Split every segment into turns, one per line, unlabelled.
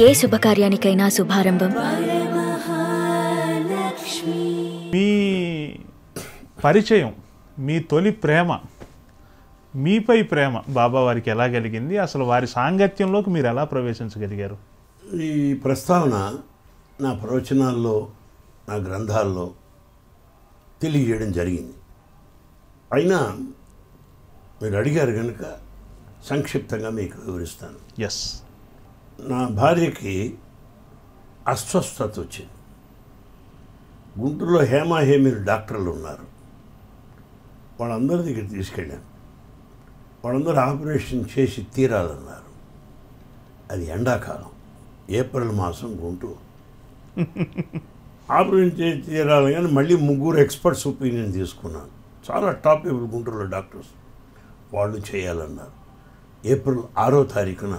ఏ శుభకార్యానికైనా శుభారంభం.
మీ పరిచయం, మీ తొలి ప్రేమ, మీపై ప్రేమ బాబా వారికి ఎలా కలిగింది? అసలు వారి సాంగత్యంలోకి మీరు ఎలా ప్రవేశించగలిగారు?
ఈ ప్రస్తావన నా ప్రవచనాల్లో, నా గ్రంథాల్లో తెలియజేయడం జరిగింది. అయినా మీరు అడిగారు కనుక సంక్షిప్తంగా మీకు వివరిస్తాను.
ఎస్.
నా భార్యకి అస్వస్థత వచ్చింది. గుంటూరులో హేమీలు డాక్టర్లు ఉన్నారు. వాళ్ళందరి దగ్గర తీసుకెళ్ళాను. వాళ్ళందరూ ఆపరేషన్ చేసి తీరాలన్నారు. అది ఎండాకాలం, ఏప్రిల్ మాసం గుంటూరు. ఆపరేషన్ చేసి తీరాలి కానీ మళ్ళీ 3 ఎక్స్పర్ట్స్ ఒపీనియన్ తీసుకున్నాను. చాలా టాప్ లెవెల్ గుంటూరులో డాక్టర్స్. వాళ్ళు చేయాలన్నారు. ఏప్రిల్ 6వ తారీఖున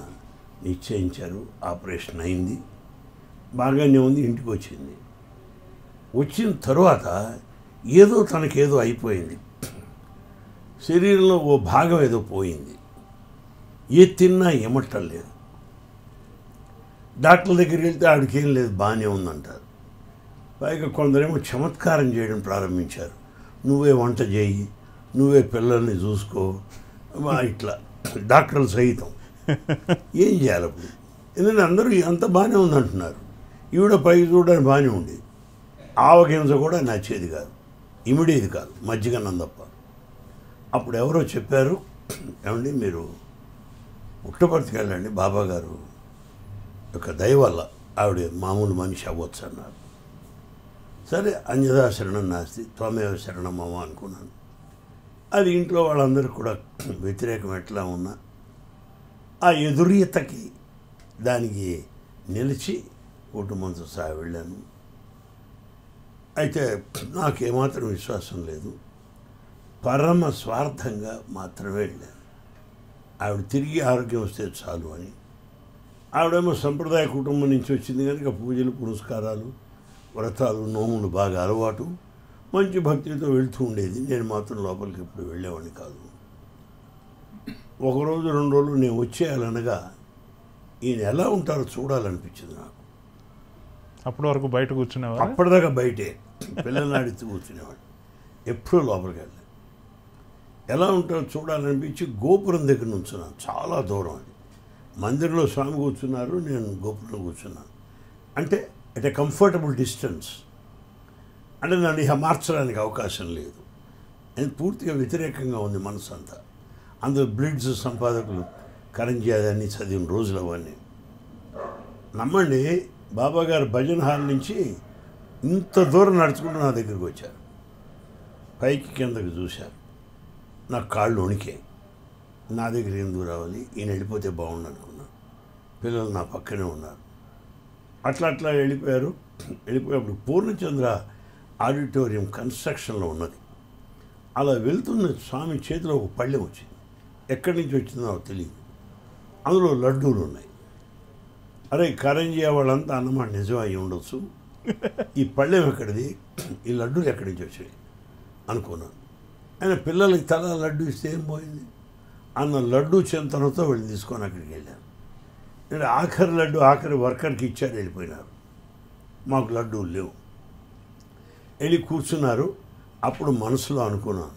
నిశ్చయించారు. ఆపరేషన్ అయింది, బాగానే ఉంది. ఇంటికి వచ్చింది. వచ్చిన తర్వాత ఏదో తనకేదో అయిపోయింది. శరీరంలో ఓ భాగం ఏదో పోయింది. ఏ తిన్నా ఏమట్టం లేదు. డాక్టర్ దగ్గరికి వెళ్తే ఆవిడకేం లేదు, బాగానే ఉందంటారు. పైగా కొందరేమో చమత్కారం చేయడం ప్రారంభించారు. నువ్వే వంట చేయి, నువ్వే పిల్లల్ని చూసుకో, ఇట్లా డాక్టర్లు సహితం. ఏం చేయాలి అప్పుడు? ఎందుకంటే అందరూ అంత బాగానే ఉందంటున్నారు. ఈవిడ పైకి చూడడానికి బాగానే ఉంది. ఆవగింజ కూడా నచ్చేది కాదు, ఇమిడేది కాదు, మజ్జిగన్నం తప్ప. అప్పుడు ఎవరో చెప్పారు, ఏమండి మీరు పుట్టపర్తికి వెళ్ళండి, బాబా గారు యొక్క దయ వల్ల ఆవిడ మామూలు మనిషి అవ్వచ్చు అన్నారు. సరే, అన్యదా శరణం నాస్తి త్వమేవ శరణం మమ అనుకున్నాను. అది ఇంట్లో వాళ్ళందరూ కూడా వ్యతిరేకం ఎట్లా ఉన్నా ఆ ఎదురీతకి దానికి నిలిచి కుటుంబంతో సహా వెళ్ళాను. అయితే నాకేమాత్రం విశ్వాసం లేదు, పరమ స్వార్థంగా మాత్రమే వెళ్ళాను. ఆవిడ తిరిగి ఆరోగ్యం వస్తే చాలు అని. ఆవిడేమో సంప్రదాయ కుటుంబం నుంచి వచ్చింది కనుక పూజలు, పునస్కారాలు, వ్రతాలు, నోములు బాగా అలవాటు, మంచి భక్తితో వెళ్తూ ఉండేది. నేను మాత్రం లోపలికి ఎప్పుడు వెళ్ళేవాడిని కాదు. ఒకరోజు 2 రోజులు నేను వచ్చేయాలనగా ఈయన ఎలా ఉంటారో చూడాలనిపించింది నాకు.
అప్పటి వరకు బయట కూర్చునేవారు?
అప్పటిదాకా బయటే పిల్లల్ని ఆడిస్తూ కూర్చునేవాడు. ఎప్పుడూ లోపలికి వెళ్ళాను. ఎలా ఉంటారో చూడాలనిపించి గోపురం దగ్గర నుంచున్నాను. చాలా దూరం అది. మందిరంలో స్వామి కూర్చున్నారు, నేను గోపురంలో కూర్చున్నాను. అంటే అట్ ఏ కంఫర్టబుల్ డిస్టెన్స్. అంటే నన్ను ఇక మార్చడానికి అవకాశం లేదు. నేను పూర్తిగా వ్యతిరేకంగా ఉంది మనసు అంతా. అందులో బ్లిడ్స్ సంపాదకులు కరంజీ అన్ని చదివిన రోజులు అవన్నీ. నమ్మండి, బాబాగారు భజన హాల్ నుంచి ఇంత దూరం నడుచుకుంటూ నా దగ్గరికి వచ్చారు. పైకి కిందకి చూశారు. నా కాళ్ళు వణికాయి. నా దగ్గర ఎందుకు రావాలి, ఈయన వెళ్ళిపోతే బాగుండు అనుకున్నాను. పిల్లలు నా పక్కనే ఉన్నారు. అట్లా వెళ్ళిపోయారు. వెళ్ళిపోయేప్పుడు పూర్ణచంద్ర ఆడిటోరియం కన్స్ట్రక్షన్లో ఉన్నది. అలా వెళ్తున్న స్వామి చేతిలో ఒక పళ్ళెం వచ్చింది. ఎక్కడి నుంచి వచ్చిందో నాకు తెలియదు. అందులో లడ్డూలు ఉన్నాయి. అరే, కరంజీ వాళ్ళంతా అన్నమాట నిజం అయి ఉండొచ్చు. ఈ పళ్ళెం ఎక్కడిది, ఈ లడ్డూలు ఎక్కడి నుంచి వచ్చాయి అనుకున్నాను. ఆయన పిల్లలకి తల లడ్డు ఇస్తే ఏం పోయింది అన్న లడ్డూ చింతనతో వెళ్ళి తీసుకొని అక్కడికి వెళ్ళాను. నేను ఆఖరి లడ్డు ఆఖరి వర్కర్కి ఇచ్చారు, వెళ్ళిపోయినారు. మాకు లడ్డూలు లేవు. వెళ్ళి కూర్చున్నారు. అప్పుడు మనసులో అనుకున్నాను,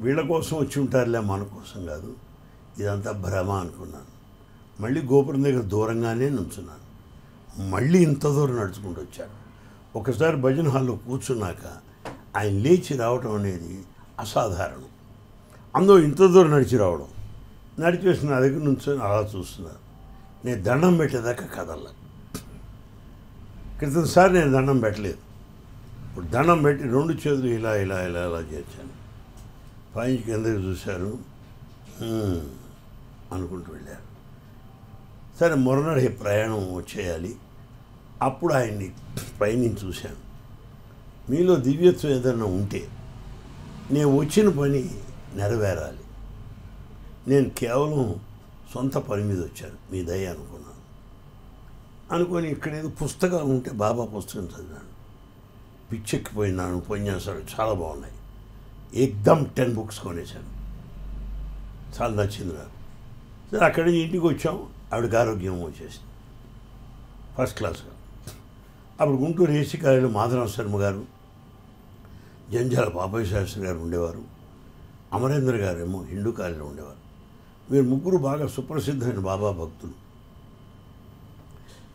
వీళ్ళ కోసం వచ్చి ఉంటారులే, మన కోసం కాదు, ఇదంతా భ్రమ అనుకున్నాను. మళ్ళీ గోపురం దగ్గర దూరంగానే నుంచున్నాను. మళ్ళీ ఇంత దూరం నడుచుకుంటూ వచ్చారు. ఒకసారి భజన హాల్లో కూర్చున్నాక ఆయన లేచి రావడం అనేది అసాధారణం. అందులో ఇంత దూరం నడిచి రావడం, నడిచేసి నా దగ్గర నుంచొని అలా చూస్తున్నారు. నేను దండం పెట్టేదాకా కదల్లా. క్రితంసారి నేను దండం పెట్టలేదు. ఇప్పుడు దండం పెట్టి 2 చేతులు ఇలా ఇలా ఇలా ఇలా చేర్చాను. పైకి కిందకి చూశారు, అనుకుంటూ వెళ్ళారు. సరే, మరునాడు ప్రయాణం వచ్చేయాలి. అప్పుడు ఆయన్ని పైనుంచి చూశాను. మీలో దివ్యత్వం ఏదైనా ఉంటే నేను వచ్చిన పని నెరవేరాలి. నేను కేవలం సొంత పని మీద వచ్చాను, మీ దయ అనుకున్నాను. అనుకొని ఇక్కడ ఏదో పుస్తకాలు ఉంటే బాబా పుస్తకం చదివాను. పిచ్చెక్కిపోయినాను. ఉపన్యాసాలు చాలా బాగున్నాయి. ఏకదమ్ 10 బుక్స్ కొనేశాను. చాలా నచ్చింది నాకు. సరే, అక్కడి నుంచి ఇంటికి వచ్చాం. ఆవిడకి ఆరోగ్యం వచ్చేసింది. ఫస్ట్ క్లాస్గా. అప్పుడు గుంటూరు ఏసీ కాలేజీలో మాధవరావు శర్మ గారు, జంజాల బాబాయ్ శాస్త్రి గారు ఉండేవారు, అమరేంద్ర గారేమో హిందూ కాలేజీలో ఉండేవారు. వీరు ముగ్గురు బాగా సుప్రసిద్ధమైన బాబా భక్తులు.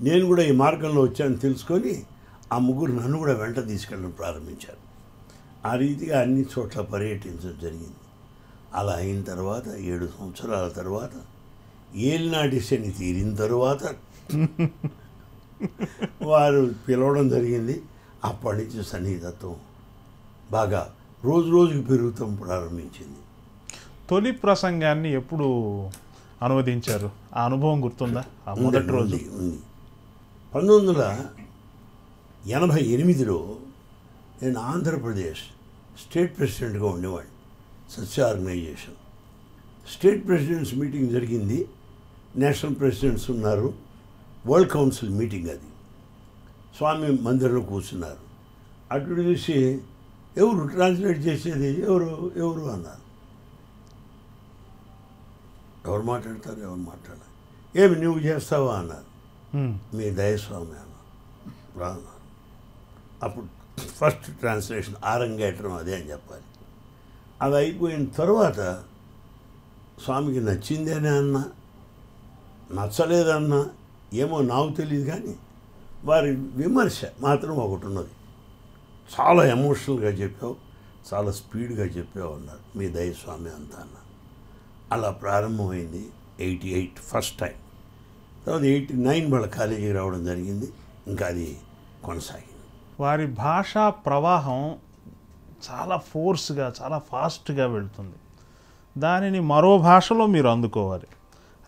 నేను కూడా ఈ మార్గంలో వచ్చానని తెలుసుకొని ఆ ముగ్గురు నన్ను కూడా వెంట తీసుకెళ్ళడం ప్రారంభించారు. ఆ రీతిగా అన్ని చోట్ల పర్యటించడం జరిగింది. అలా అయిన తర్వాత 7 సంవత్సరాల తర్వాత ఏలినాటి శని తీరిన తర్వాత వారు పిలవడం జరిగింది. అప్పటి నుంచి సన్నిహితత్వం బాగా రోజు రోజుకి పెరుగుతాం ప్రారంభించింది.
తొలి ప్రసంగాన్ని ఎప్పుడు అనువదించారు? ఆ అనుభవం గుర్తుందా? ఆ మొదటి రోజు
ఉంది. 1988లో నేను ఆంధ్రప్రదేశ్ స్టేట్ ప్రెసిడెంట్గా ఉండేవాడిని. సత్య ఆర్గనైజేషన్ స్టేట్ ప్రెసిడెంట్స్ మీటింగ్ జరిగింది. నేషనల్ ప్రెసిడెంట్స్ ఉన్నారు. వరల్డ్ కౌన్సిల్ మీటింగ్ అది. స్వామి మందిరంలో కూర్చున్నారు. అటు చూసి ఎవరు ట్రాన్స్లేట్ చేసేది ఎవరు అన్నారు. ఎవరు మాట్లాడతారు, ఎవరు మాట్లాడాలి, ఏమి నువ్వు చేస్తావా అన్నారు. మీ దయస్వామి అన్నారు. అప్పుడు ఫస్ట్ ట్రాన్స్లేషన్ ఆరంగేట్రం అదే అని చెప్పాలి. అది అయిపోయిన తర్వాత స్వామికి నచ్చిందేనే అన్నా నచ్చలేదన్నా ఏమో నాకు తెలియదు, కానీ వారి విమర్శ మాత్రం ఒకటి ఉన్నది. చాలా ఎమోషనల్గా చెప్పావు, చాలా స్పీడ్గా చెప్పావు అన్నారు. మీ దయస్వామి అంతా అన్నారు. అలా ప్రారంభమైంది 88 ఫస్ట్ టైం. తర్వాత 89 వాళ్ళ కాలేజీకి రావడం జరిగింది. ఇంకా అది కొనసాగింది.
వారి భాషా ప్రవాహం చాలా ఫోర్స్గా, చాలా ఫాస్ట్గా వెళ్తుంది. దానిని మరో భాషలో మీరు అందుకోవాలి.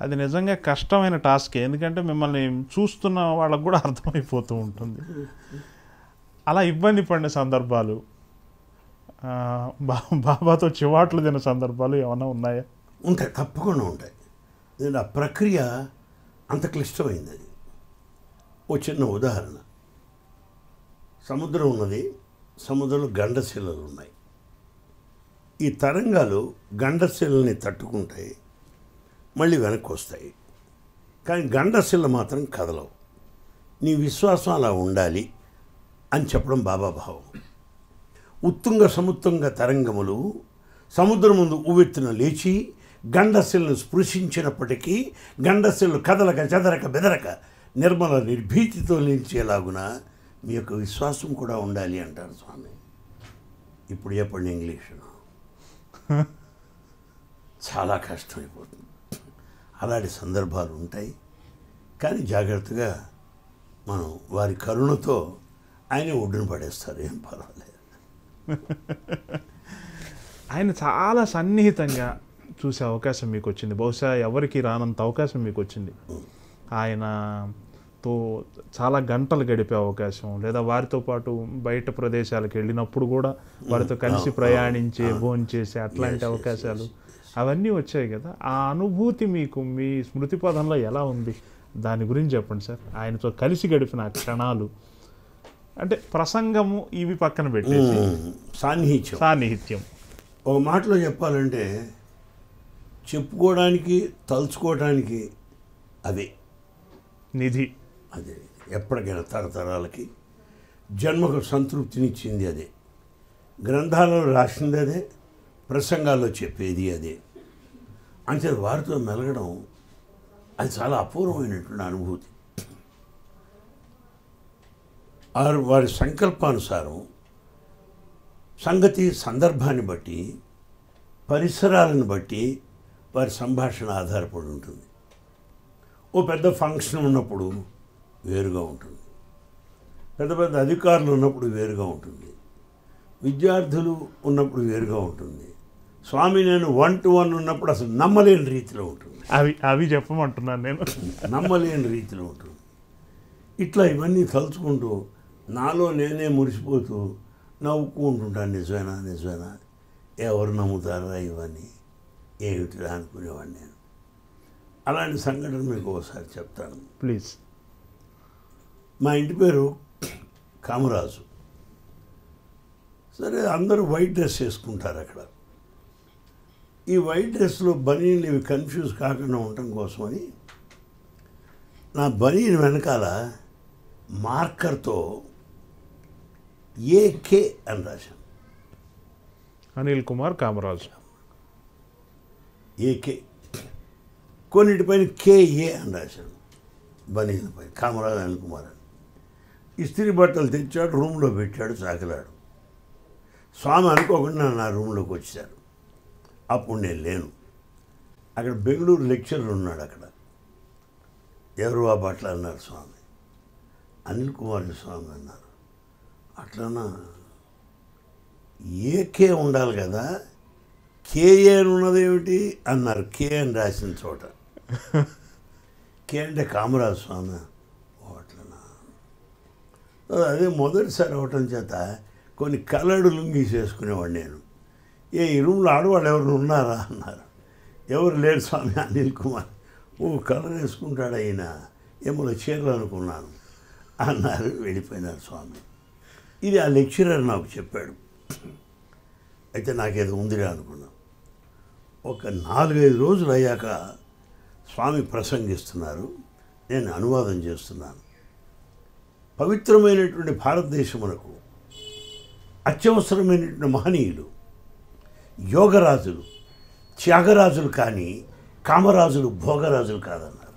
అది నిజంగా కష్టమైన టాస్క్. ఎందుకంటే మిమ్మల్ని చూస్తున్న వాళ్ళకు కూడా అర్థమైపోతూ ఉంటుంది. అలా ఇబ్బంది పడిన సందర్భాలు, బాబాతో చివాట్లు తిన్న సందర్భాలు ఏమైనా ఉన్నాయా?
ఉంటాయి, తప్పకుండా ఉంటాయి. నేను ఆ ప్రక్రియ అంత క్లిష్టమైంది. అది ఓ చిన్న ఉదాహరణ. సముద్రం ఉన్నది, సముద్రంలో గండశిలలు ఉన్నాయి. ఈ తరంగాలు గండశిలని తట్టుకుంటాయి, మళ్ళీ వెనక్కి వస్తాయి. కానీ గండశిల మాత్రం కదలవు. నీ విశ్వాసం అలా ఉండాలి అని చెప్పడం బాబా భావం. ఉత్తుంగ సముత్తుంగ తరంగములు సముద్రం ముందు ఉవ్వెత్తున లేచి గండశిలను స్పృశించినప్పటికీ గండశిలు కదలక చెదరక బెదరక నిర్మల నిర్భీతితో నిలిచేలాగున మీ యొక్క విశ్వాసం కూడా ఉండాలి అంటారు స్వామి. ఇప్పుడు చెప్పండి ఇంగ్లీషులో. చాలా కష్టమైపోతుంది. అలాంటి సందర్భాలు ఉంటాయి. కానీ జాగ్రత్తగా మనం వారి కరుణతో ఆయన ఒడ్డున పడేస్తారు, ఏం పర్వాలేదు.
ఆయన చాలా సన్నిహితంగా చూసే అవకాశం మీకు వచ్చింది. బహుశా ఎవరికి రానంత అవకాశం మీకు వచ్చింది. ఆయనతో చాలా గంటలు గడిపే అవకాశం, లేదా వారితో పాటు బయట ప్రదేశాలకు వెళ్ళినప్పుడు కూడా వారితో కలిసి ప్రయాణించే, భోంచేసే అట్లాంటి అవకాశాలు అవన్నీ వచ్చాయి కదా. ఆ అనుభూతి మీకు మీ స్మృతి పదంలో ఎలా ఉంది? దాని గురించి చెప్పండి సార్. ఆయనతో కలిసి గడిపిన క్షణాలు, అంటే ప్రసంగము ఇవి పక్కన పెట్టేసి సాన్నిహిత్యం.
ఒక మాటలో చెప్పాలంటే చెప్పుకోవడానికి, తలుచుకోవడానికి అదే నిధి. అదే ఎప్పటికైనా తరతరాలకి జన్మకు సంతృప్తినిచ్చింది అదే. గ్రంథాలలో రాసింది అదే, ప్రసంగాల్లో చెప్పేది అదే. అంటే వారితో మెలగడం అది చాలా అపూర్వమైనటువంటి అనుభూతి. వారి సంకల్పానుసారం సంగతి సందర్భాన్ని బట్టి, పరిసరాలను బట్టి వారి సంభాషణ ఆధారపడి ఉంటుంది. ఓ పెద్ద ఫంక్షన్ ఉన్నప్పుడు వేరుగా ఉంటుంది, పెద్ద పెద్ద అధికారులు ఉన్నప్పుడు వేరుగా ఉంటుంది, విద్యార్థులు ఉన్నప్పుడు వేరుగా ఉంటుంది, స్వామి నేను 1-to-1 ఉన్నప్పుడు అసలు నమ్మలేని రీతిలో ఉంటుంది.
అవి చెప్పమంటున్నాను నేను.
నమ్మలేని రీతిలో ఉంటుంది. ఇట్లా ఇవన్నీ తలుచుకుంటూ నాలో నేనే మురిసిపోతూ నవ్వుకుంటుంటాను. నిజమేనా ఎవరు నమ్ముతారా ఇవన్నీ, ఏమిటిరా అనుకునేవాడిని నేను. అలాంటి సంఘటన మీకు ఒకసారి చెప్తాను
ప్లీజ్.
మా ఇంటి పేరు కామరాజు. సరే, అందరూ వైట్ డ్రెస్ వేసుకుంటారు అక్కడ. ఈ వైట్ డ్రెస్లో బనీన్లు ఇవి కన్ఫ్యూజ్ కాకుండా ఉండటం కోసమని నా బనీన్ వెనకాల మార్కర్తో ఏకే అని రాశాను.
అనిల్ కుమార్ కామరాజు.
ఏకే. కొన్నిటిపైన కేఏ అని రాశాను. బనీలపై కామరాజు అనిల్ కుమార్ అని. ఇస్త్రీ బట్టలు తెచ్చాడు, రూమ్లో పెట్టాడు, చాకలాడు. స్వామి అనుకోకుండా నా రూమ్లోకి వచ్చారు. అప్పుడు నేను లేను. అక్కడ బెంగళూరు లెక్చరర్ ఉన్నాడు. అక్కడ ఎవరు ఆ బట్టలు అన్నారు. స్వామి అనిల్ కుమార్ స్వామి అన్నారు. అట్లనా, ఏకే ఉండాలి కదా, కేఏ అని ఉన్నదేమిటి అన్నారు. కే అని రాసిన చోట కే అంటే కామరాజు స్వామి. అట్లనా. అదే మొదటిసారి అవటం చేత కొన్ని కలర్డ్ లుంగీస్ వేసుకునేవాడు నేను. ఈ రూమ్లో ఆడవాళ్ళు ఎవరు ఉన్నారా అన్నారు. ఎవరు లేరు స్వామి, అనిల్ కుమార్. కలర్ వేసుకుంటాడు అయినా, ఏమో చీరలు అనుకున్నాను అన్నారు. వెళ్ళిపోయినారు స్వామి. ఇది ఆ లెక్చరర్ నాకు చెప్పాడు. అయితే నాకేదో ఉందిరా అనుకున్నాను. ఒక 4-5 రోజులు అయ్యాక స్వామి ప్రసంగిస్తున్నారు, నేను అనువాదం చేస్తున్నాను. పవిత్రమైనటువంటి భారతదేశమునకు అత్యవసరమైనటువంటి మహనీయులు, యోగరాజులు, త్యాగరాజులు కానీ కామరాజులు, భోగరాజులు కాదన్నారు.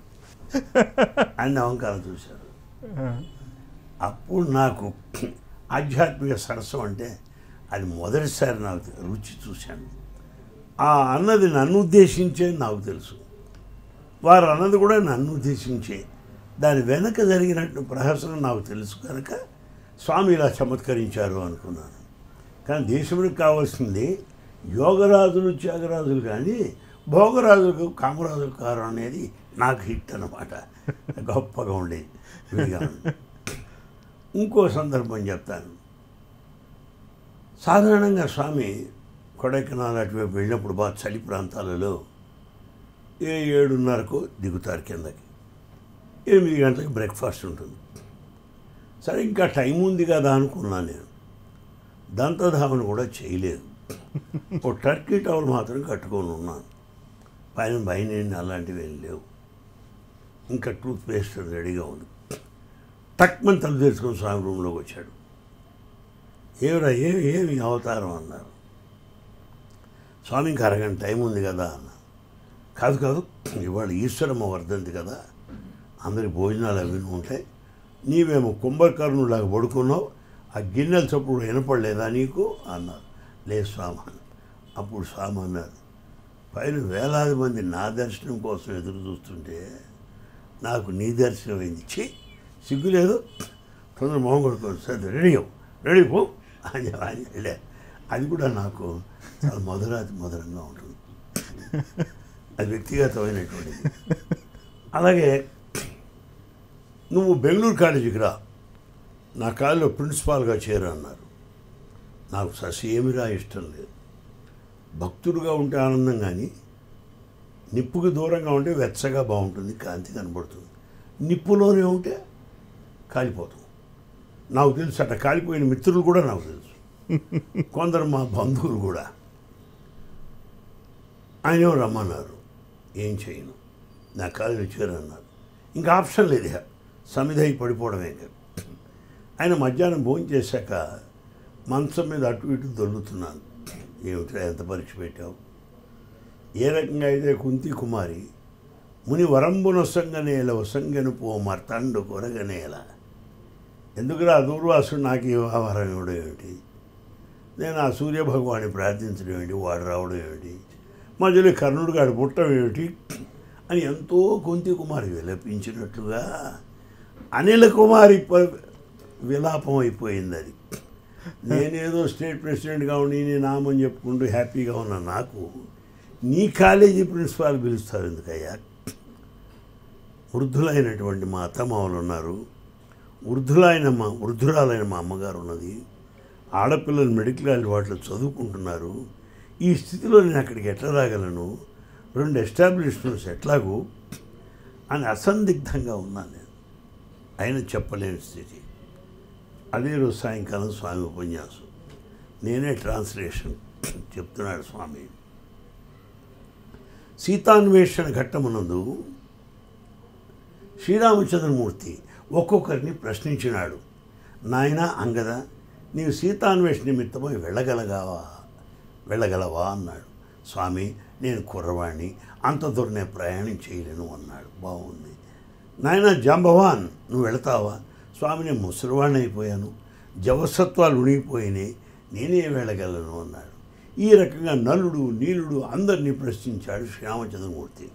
ఆయన అహంకారం చూశారు. అప్పుడు నాకు ఆధ్యాత్మిక సరస్వం అంటే అది మొదటిసారి నాకు రుచి చూశాను. ఆ అన్నది నన్ను ఉద్దేశించే నాకు తెలుసు, వారు అన్నది కూడా నన్ను ఉద్దేశించే. దాని వెనక జరిగినట్టు ప్రహసనం నాకు తెలుసు కనుక స్వామి ఇలా చమత్కరించారు అనుకున్నాను. కానీ దేశమునికి కావాల్సింది యోగరాజులు, త్యాగరాజులు కానీ భోగరాజులకు, కామరాజులు కారు అనేది నాకు హిట్ అన్నమాట. గొప్పగా ఉండేది, విడిగా ఉండేది. ఇంకో సందర్భం చెప్తాను. సాధారణంగా స్వామి కొడైకెనాల్ అటువైపు వెళ్ళినప్పుడు బాగా చలి ప్రాంతాలలో 7:30కు దిగుతారు కిందకి. 8 గంటలకు బ్రేక్ఫాస్ట్ ఉంటుంది. సరే ఇంకా టైం ఉంది కదా అనుకున్నాను నేను. దంతధావన కూడా చేయలేదు. ఓ టర్కీ టవల్ మాత్రం కట్టుకొని ఉన్నాను. పైన బయట అలాంటివి ఏం లేవు. ఇంకా టూత్ పేస్ట్ రెడీగా ఉంది. తక్కువ తలుపు తెచ్చుకొని స్వామి రూమ్లోకి వచ్చాడు. ఏమిరా ఏమి అవతారం అన్నారు. స్వామి ఇంకా అరగంట టైం ఉంది కదా అన్న. కాదు ఇవాళ ఈశ్వరమ్మ వర్ధంతి కదా, అందరికి భోజనాలు అవి ఉంటాయి, నీవేమో కుంభకర్ణులాగా పడుకున్నావు, ఆ గిన్నెల చప్పుడు వినపడలేదా నీకు అన్నారు. లేదు స్వామి. అప్పుడు స్వామి అన్నారు, పైన వేలాది మంది నా దర్శనం కోసం ఎదురు చూస్తుంటే నాకు నీ దర్శనం అయింది. సిగ్గులేదు, తొందర మొహం కొడుకోవచ్చు, సరే రెడీ పో అని వెళ్ళా. అది కూడా నాకు చాలా మధురంగా ఉంటుంది. అది వ్యక్తిగతమైనటువంటిది. అలాగే నువ్వు బెంగళూరు కాలేజీకి రా, నా కాలేజీలో ప్రిన్సిపాల్గా చేరు అన్నారు. నాకు ససేమిరా ఇష్టం లేదు. భక్తుడుగా ఉంటే ఆనందం, కానీ నిప్పుకి దూరంగా ఉంటే వెచ్చగా బాగుంటుంది, కాంతి కనబడుతుంది. నిప్పులోనే ఉంటే కాలిపోతాం. నాకు తెలుసు, అట్లా కాలిపోయిన మిత్రులు కూడా నాకు తెలుసు, కొందరు మా బంధువులు కూడా. ఆయన రమ్మన్నారు, ఏం చేయను, నా కాలేజీలో చేరన్నారు. ఇంకా ఆప్షన్ లేదు, సమిధై పడిపోవడమే. ఆయన మధ్యాహ్నం భోజనం చేశాక మంచం మీద అటు ఇటు దొల్లుతున్నాను. ఏమిట్రా ఎంత పరీక్ష పెట్టావు? ఏ రకంగా అయితే కుంతి కుమారి ముని వరంబునొసంగనేల వసంగను పో మర్తండు కొరగనేల, ఎందుకురా దూర్వాసుడు నాకు ఆ వరం ఇవ్వడం ఏమిటి, నేను ఆ సూర్యభగవాన్ని ప్రార్థించడం ఏమిటి, వాడు రావడం ఏమిటి, మధ్యలో కర్ణుడు గాడు పుట్టడం ఏమిటి అని ఎంతో కుంతి కుమారి విలపించినట్లుగా అనిల కుమారి విలాపం అయిపోయింది. అది నేనేదో స్టేట్ ప్రెసిడెంట్గా ఉండి నేను నామని చెప్పుకుంటూ హ్యాపీగా ఉన్నా నాకు నీ కాలేజీ ప్రిన్సిపాల్ పిలుస్తారు ఎందుకయ్యా? వృద్ధులైనటువంటి మా అత్తమామలు ఉన్నారు, వృద్ధురాలైన మా అమ్మగారు ఉన్నది, ఆడపిల్లలు మెడికల్ వాటిలో చదువుకుంటున్నారు. ఈ స్థితిలో నేను అక్కడికి ఎట్లా రాగలను? 2 ఎస్టాబ్లిష్మెంట్స్ ఎట్లాగూ అని అసందిగ్ధంగా ఉన్నాను నేను. అయినా చెప్పలేని స్థితి. అదే రోజు సాయంకాలం స్వామి ఉపన్యాసం, నేనే ట్రాన్స్లేషన్ చెప్తున్నాడు స్వామి. సీతాన్వేషణ ఘట్టమునందు శ్రీరామచంద్రమూర్తి ఒక్కొక్కరిని ప్రశ్నించినాడు. నాయన అంగద, నీవు సీతాన్వేషణ నిమిత్తమై వెళ్ళగలవా అన్నాడు. స్వామి, నేను కుర్రవాణ్ణి, అంత దూరం నేను ప్రయాణం చేయలేను అన్నాడు. బాగుంది. నాయన జాంబవాన్, నువ్వు వెళతావా? స్వామి, నేను ముసలివాణ్ణి అయిపోయాను, జవసత్వాలు ఉనిగిపోయినాయి, నేనే వెళ్ళగలను అన్నాడు. ఈ రకంగా నలుడు నీలుడు అందరినీ ప్రశ్నించాడు శ్రీరామచంద్రమూర్తి.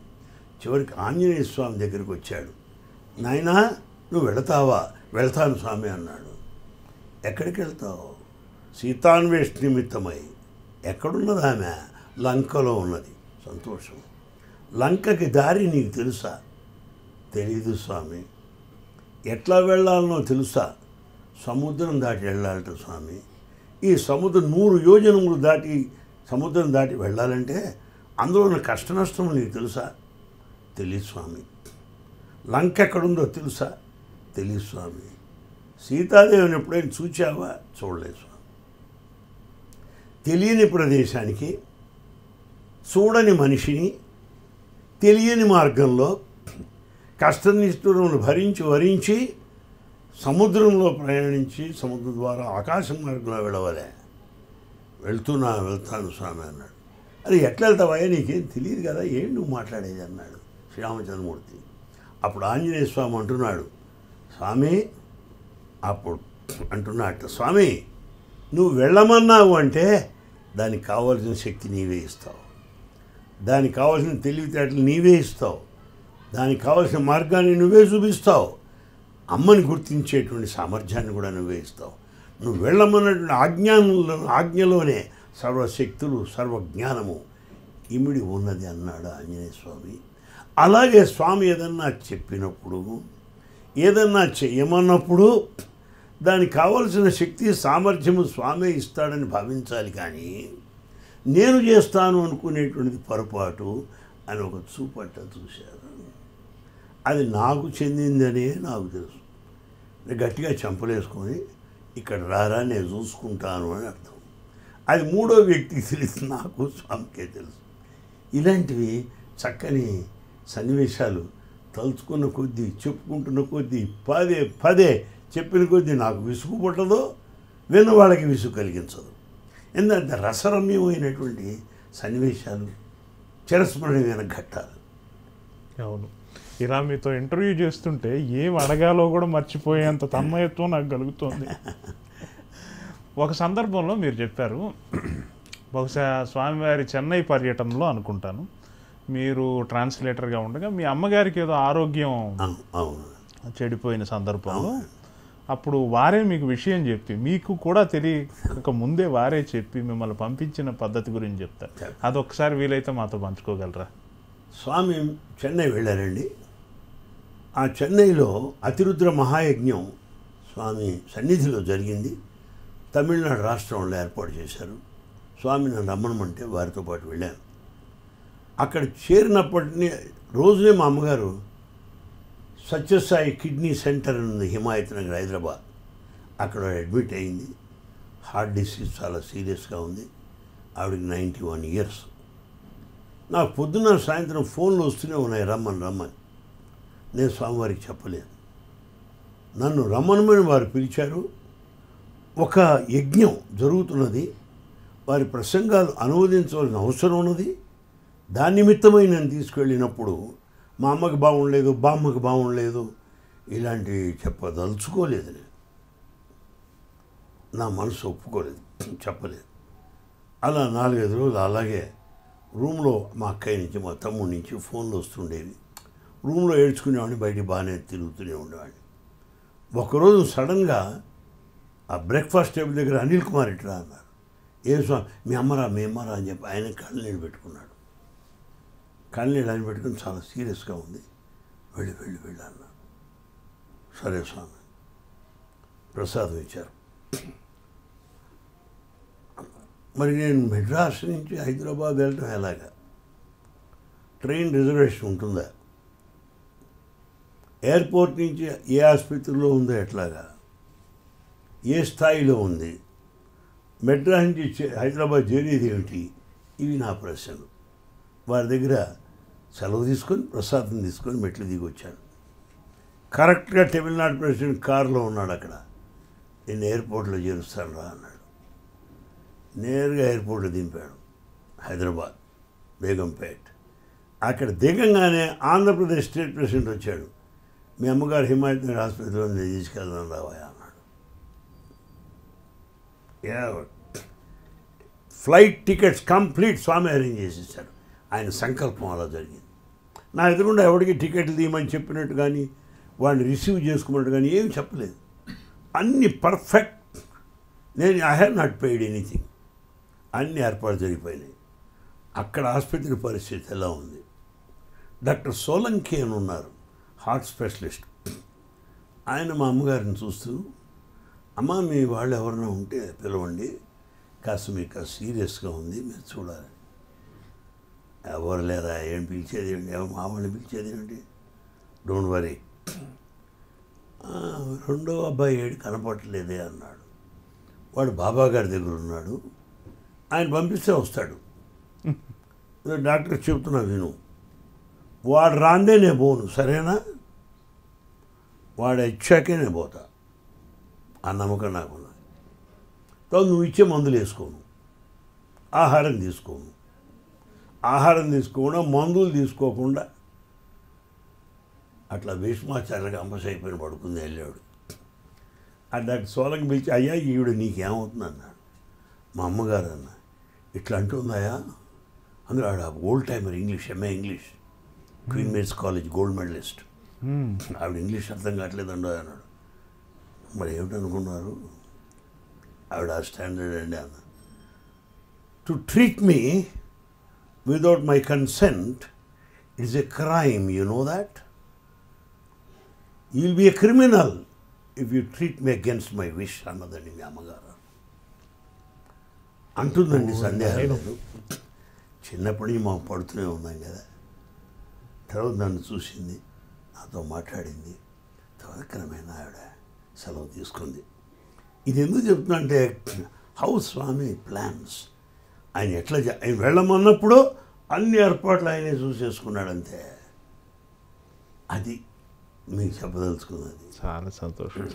చివరికి ఆంజనేయ స్వామి దగ్గరికి వచ్చాడు. నాయనా, నువ్వు వెళతావా? వెళ్తాను స్వామి అన్నాడు. ఎక్కడికి వెళ్తావు? సీతాన్వేషణ నిమిత్తమై. ఎక్కడున్నది ఆమె? లంకలో ఉన్నది. సంతోషం. లంకకి దారి నీకు తెలుసా? తెలీదు స్వామి. ఎట్లా వెళ్ళాలనో తెలుసా? సముద్రం దాటి వెళ్ళాలట స్వామి. ఈ సముద్రం 100 యోజనములు దాటి సముద్రం దాటి వెళ్ళాలంటే అందులో ఉన్న కష్ట నష్టములు నీకు తెలుసా? తెలియదు స్వామి. లంక ఎక్కడుందో తెలుసా? తెలియదు స్వామి. సీతాదేవిని ఎప్పుడైనా చూచావా? చూడలేదు స్వామి. తెలియని ప్రదేశానికి, చూడని మనిషిని, తెలియని మార్గంలో కష్టనిష్ఠురములు వరించి సముద్రంలో ప్రయాణించి సముద్రం ద్వారా ఆకాశం మార్గంలో వెళ్ళవలే. వెళ్తాను స్వామి అన్నాడు. అది ఎట్లా వెళ్తావా? నీకేం తెలియదు కదా, ఏం నువ్వు మాట్లాడేది అన్నాడు శ్రీరామచంద్రమూర్తి. అప్పుడు ఆంజనేయ స్వామి అంటున్నాడు, స్వామి అప్పుడు అంటున్నట్టు, స్వామి నువ్వు వెళ్ళమన్నావు అంటే దానికి కావాల్సిన శక్తి నీవే ఇస్తావు, దానికి కావాల్సిన తెలివితేటలు నీవే ఇస్తావు, దానికి కావాల్సిన మార్గాన్ని నువ్వే చూపిస్తావు, అమ్మని గుర్తించేటువంటి సామర్థ్యాన్ని కూడా నువ్వే ఇస్తావు. నువ్వు వెళ్ళమన్నటువంటి ఆజ్ఞలోనే సర్వశక్తులు సర్వజ్ఞానము ఇమిడి ఉన్నది అన్నాడు ఆంజనేయ స్వామి. అలాగే స్వామి ఏదన్నా చెప్పినప్పుడు, ఏదన్నా చెయ్యమన్నప్పుడు దానికి కావలసిన శక్తి సామర్థ్యము స్వామి ఇస్తాడని భావించాలి. కానీ నేను చేస్తాను అనుకునేటువంటిది పొరపాటు అని ఒక చూపట్ట చూశారు. అది నాకు చెందిందనే నాకు తెలుసు. గట్టిగా చంపలేసుకొని ఇక్కడ రారా నేను చూసుకుంటాను అని అర్థం. అది మూడో వ్యక్తికి తెలుసు, నాకు స్వామికే తెలుసు. ఇలాంటివి చక్కని సన్నివేశాలు తలుచుకున్న కొద్దీ, చెప్పుకుంటున్న కొద్దీ, పదే చెప్పిన కొద్దీ నాకు విసుగు పుట్టదో, విన్న వాళ్ళకి విసుగు కలిగించదు. ఎందుకంటే రసరమ్యమైనటువంటి సన్నివేశాలు, చిరస్మరణీయమైన ఘట్టాలు.
అవును. ఇలా మీతో ఇంటర్వ్యూ చేస్తుంటే ఏం అడగాలో కూడా మర్చిపోయేంత తన్మయత్వం నాకు కలుగుతుంది. ఒక సందర్భంలో మీరు చెప్పారు, బహుశా స్వామివారి చెన్నై పర్యటనలో అనుకుంటాను, మీరు ట్రాన్స్లేటర్గా ఉండగా మీ అమ్మగారికి ఏదో ఆరోగ్యం చెడిపోయిన సందర్భంలో అప్పుడు వారే మీకు విషయం చెప్పి, మీకు కూడా తెలియక ముందే వారే చెప్పి మిమ్మల్ని పంపించిన పద్ధతి గురించి చెప్తారు. అదొకసారి వీలైతే మాతో పంచుకోగలరా?
స్వామి చెన్నై వెళ్ళారండి. ఆ చెన్నైలో అతిరుద్ర మహాయజ్ఞం స్వామి సన్నిధిలో జరిగింది. తమిళనాడు రాష్ట్రంలో ఏర్పాటు చేశారు. స్వామి నన్ను రమ్మనమంటే వారితో పాటు వెళ్ళాను. అక్కడ చేరినప్పటినీ రోజునే మా అమ్మగారు సత్యసాయి కిడ్నీ సెంటర్ ఉంది హిమాయత్ నగర్, హైదరాబాద్. అక్కడ అడ్మిట్ అయింది. హార్ట్ డిసీజ్ చాలా సీరియస్గా ఉంది. ఆవిడకి 91 years. నాకు పొద్దున్న సాయంత్రం ఫోన్లు వస్తూనే ఉన్నాయి, రమ్మని. నేను స్వామివారికి చెప్పలేదు. నన్ను రమ్మనమని వారు పిలిచారు. ఒక యజ్ఞం జరుగుతున్నది, వారి ప్రసంగాలు అనువదించవలసిన అవసరం ఉన్నది. దాని నిమిత్తమై నేను తీసుకెళ్ళినప్పుడు మా అమ్మకి బాగుండలేదు, బామ్మకి బాగుండలేదు, ఇలాంటివి చెప్పదలుచుకోలేదు. నేను నా మనసు ఒప్పుకోలేదు, చెప్పలేదు. అలా 4-5 రోజులు అలాగే రూమ్లో మా అక్కయ్య నుంచి మా తమ్ముడి నుంచి ఫోన్లు వస్తుండేవి. రూమ్లో ఏడ్చుకునేవాడిని, బయటికి బాగానే తిరుగుతూనే ఉండేవాడిని. ఒకరోజు సడన్గా ఆ బ్రేక్ఫాస్ట్ టేబుల్ దగ్గర అనిల్ కుమార్ ఇట్లా అన్నారు. ఏం స్వామి మీ అమ్మరా అని చెప్పి ఆయన కళ్ళనీళ్ళు పెట్టుకున్నాడు. కళ్ళనీళ్ళు ఆయన పెట్టుకుని చాలా సీరియస్గా ఉంది. వెళ్ళి అన్నాడు. సరే స్వామి. ప్రసాదం ఇచ్చారు. మరి నేను మెడ్రాస్ నుంచి హైదరాబాద్ వెళ్ళటం ఎలాగా? ట్రైన్ రిజర్వేషన్ ఉంటుందా? ఎయిర్పోర్ట్ నుంచి ఏ ఆసుపత్రిలో ఉందో ఎట్లాగా? ఏ స్థాయిలో ఉంది? మెడ్రాస్ నుంచి హైదరాబాద్ చేరేది ఏమిటి? ఇవి నా ప్రశ్నలు. వారి దగ్గర సెలవు తీసుకొని ప్రసాదం తీసుకొని మెట్లు దిగి వచ్చాను. కరెక్ట్గా తమిళనాడు ప్రెసిడెంట్ కారులో ఉన్నాడు అక్కడ. నేను ఎయిర్పోర్ట్లో చేరుస్తాను రా అన్నాడు. నేరుగా ఎయిర్పోర్ట్లో దింపాడు హైదరాబాద్ బేగంపేట్. అక్కడ దిగంగానే ఆంధ్రప్రదేశ్ స్టేట్ ప్రెసిడెంట్ వచ్చాడు. మీ అమ్మగారు హిమాయత్ హాస్పిటల్లో నేను తీసుకెళ్దాం రావా అన్నాడు. ఫ్లైట్ టికెట్స్ కంప్లీట్ స్వామి అరేంజ్ చేసేసాడు. ఆయన సంకల్పం అలా జరిగింది. నా ఎదురుగుండా ఎవరికి టికెట్లు తీయమని చెప్పినట్టు కానీ వాడిని రిసీవ్ చేసుకోమన్నట్టు కానీ ఏమి చెప్పలేదు. అన్ని పర్ఫెక్ట్. నేను I have not paid anything. అన్ని ఏర్పాటు జరిగిపోయినాయి. అక్కడ ఆసుపత్రి పరిస్థితి ఎలా ఉంది? డాక్టర్ సోలంకి అని ఉన్నారు, హార్ట్ స్పెషలిస్ట్. ఆయన మా అమ్మగారిని చూస్తూ, అమ్మ మీ వాళ్ళు ఎవరైనా ఉంటే పిలవండి, కాస్త మీకు సీరియస్గా ఉంది, మీరు చూడాలి. ఎవరు లేదా, ఏం పిలిచేది ఏంటి, మా వాళ్ళని పిలిచేది ఏంటి, డోంట్ వరీ. రెండో అబ్బాయి ఏడు కనపడలేదే అన్నాడు. వాడు బాబా గారి దగ్గర ఉన్నాడు, ఆయన పంపిస్తే వస్తాడు. డాక్టర్ చెప్తున్నా విను, వాడు రాందే నేను పోను, సరేనా? వాడు ఇచ్చాకే నేను పోతా, ఆ నమ్మకం నాకున్నది. తర్వాత నువ్వు ఇచ్చే మందులు వేసుకోను, ఆహారం తీసుకోను. ఆహారం తీసుకోకుండా మందులు తీసుకోకుండా అట్లా భీష్మాచార్యులుగా అంబస్ అయిపోయిన పడుకుంది వెళ్ళాడు. ఆ డాక్టర్ సోలంకి పిలిచి, అయ్యా ఈవిడ నీకేమవుతుంది అన్నాడు. మా అమ్మగారు అన్న, ఇట్లా అంటుందాయా? అందులో ఆవిడ old timer, English, MA English, Queen Mary's college gold medalist. ఆవిడ ఇంగ్లీష్ అర్థం కావట్లేదండో అన్నాడు. మరి ఏమిటనుకున్నారు? ఆవిడ ఆ స్టాండర్డ్ అండి అన్న. To treat me without my consent it's a crime, you know that? You will be a criminal if you treat me against my wish అన్నదండి మీ అమ్మగారు. అంటుందండి, సందేహం లేదు. చిన్నప్పటి నుంచి మాకు పడుతూనే ఉన్నాం కదా. తర్వాత నన్ను చూసింది, నాతో మాట్లాడింది. తర్వాత క్రమేణా ఆవిడ సెలవు తీసుకుంది. ఇది ఎందుకు చెప్తున్నా అంటే, హౌ స్వామి ప్లాన్స్. ఆయన ఎట్లా ఆయన వెళ్ళమన్నప్పుడు అన్ని ఏర్పాట్లు ఆయనే చూసేసుకున్నాడంతే. అది మీకు చెప్పదలుచుకున్నది.
చాలా సంతోషం.